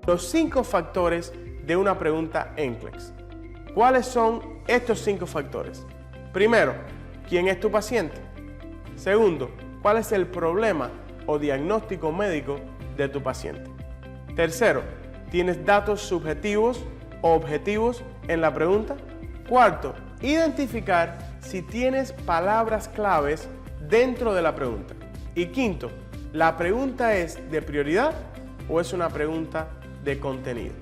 los 5 factores de una pregunta NCLEX. ¿Cuáles son estos 5 factores? Primero, ¿quién es tu paciente? Segundo, ¿cuál es el problema o diagnóstico médico de tu paciente? Tercero, ¿tienes datos subjetivos o objetivos en la pregunta? Cuarto, identificar si tienes palabras claves dentro de la pregunta. Y quinto, ¿la pregunta es de prioridad o es una pregunta de contenido?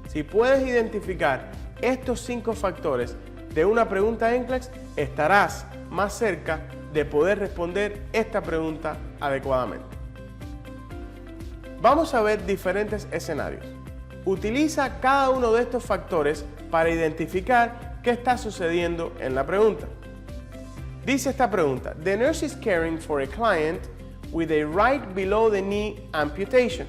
Si puedes identificar estos 5 factores de una pregunta NCLEX, estarás más cerca de poder responder esta pregunta adecuadamente. Vamos a ver diferentes escenarios. Utiliza cada uno de estos factores para identificar qué está sucediendo en la pregunta. Dice esta pregunta: The nurse is caring for a client with a right below the knee amputation.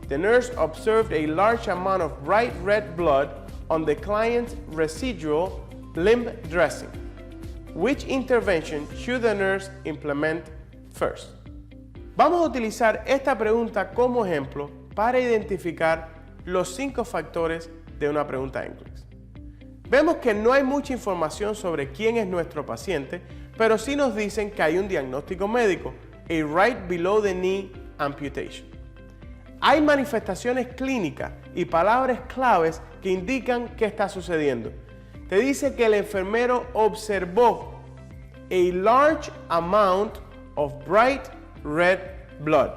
The nurse observed a large amount of bright red blood on the client's residual limb dressing. Which intervention should the nurse implement first? Vamos a utilizar esta pregunta como ejemplo para identificar los 5 factores de una pregunta NCLEX. Vemos que no hay mucha información sobre quién es nuestro paciente, pero sí nos dicen que hay un diagnóstico médico, a right below the knee amputation. Hay manifestaciones clínicas y palabras claves que indican qué está sucediendo. Te dice que el enfermero observó a large amount of bright red blood.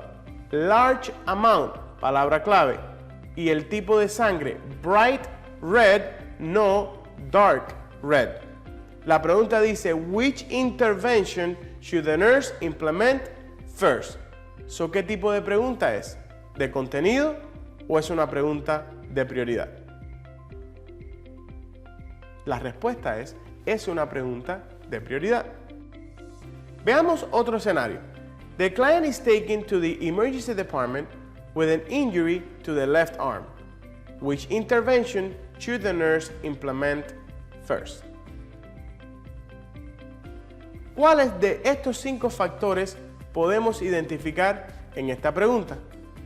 Large amount, palabra clave. Y el tipo de sangre, bright red, no dark red. La pregunta dice, which intervention should the nurse implement first? So, ¿qué tipo de pregunta es? ¿De contenido o es una pregunta de prioridad? La respuesta es una pregunta de prioridad. Veamos otro escenario. The client is taken to the emergency department with an injury to the left arm. Which intervention should the nurse implement first? ¿Cuáles de estos 5 factores podemos identificar en esta pregunta?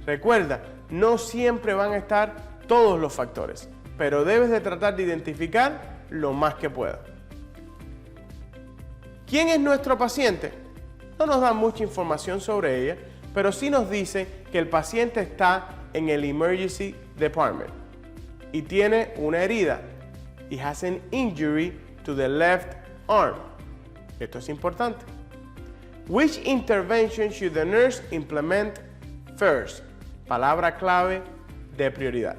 Recuerda, no siempre van a estar todos los factores, pero debes de tratar de identificar lo más que pueda. ¿Quién es nuestro paciente? No nos da mucha información sobre ella, pero sí nos dice que el paciente está en el emergency department y tiene una herida. He has an injury to the left arm. Esto es importante. Which intervention should the nurse implement first? Palabra clave de prioridad.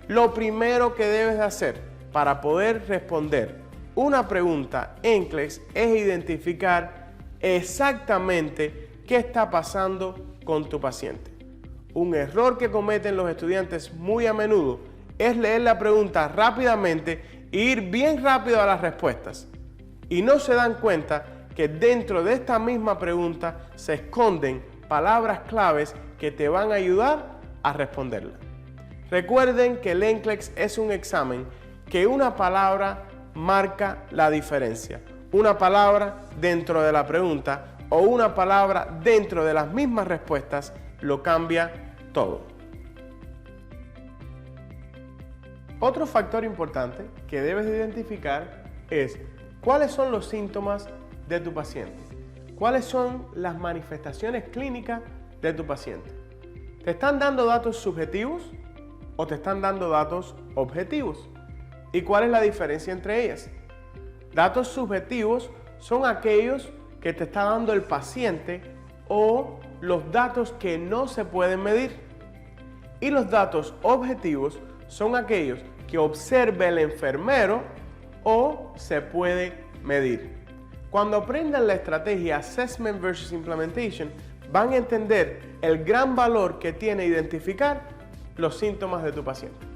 Lo primero que debes de hacer para poder responder una pregunta NCLEX es identificar exactamente qué está pasando con tu paciente. Un error que cometen los estudiantes muy a menudo es leer la pregunta rápidamente e ir bien rápido a las respuestas. Y no se dan cuenta que dentro de esta misma pregunta se esconden palabras claves que te van a ayudar a responderla. Recuerden que el NCLEX es un examen que una palabra marca la diferencia. Una palabra dentro de la pregunta o una palabra dentro de las mismas respuestas lo cambia todo. Otro factor importante que debes de identificar es cuáles son los síntomas de tu paciente. ¿Cuáles son las manifestaciones clínicas de tu paciente? ¿Te están dando datos subjetivos o te están dando datos objetivos? ¿Y cuál es la diferencia entre ellas? Datos subjetivos son aquellos que te está dando el paciente o los datos que no se pueden medir. Y los datos objetivos son aquellos que observa el enfermero o se puede medir. Cuando aprendan la estrategia Assessment versus Implementation, van a entender el gran valor que tiene identificar los síntomas de tu paciente.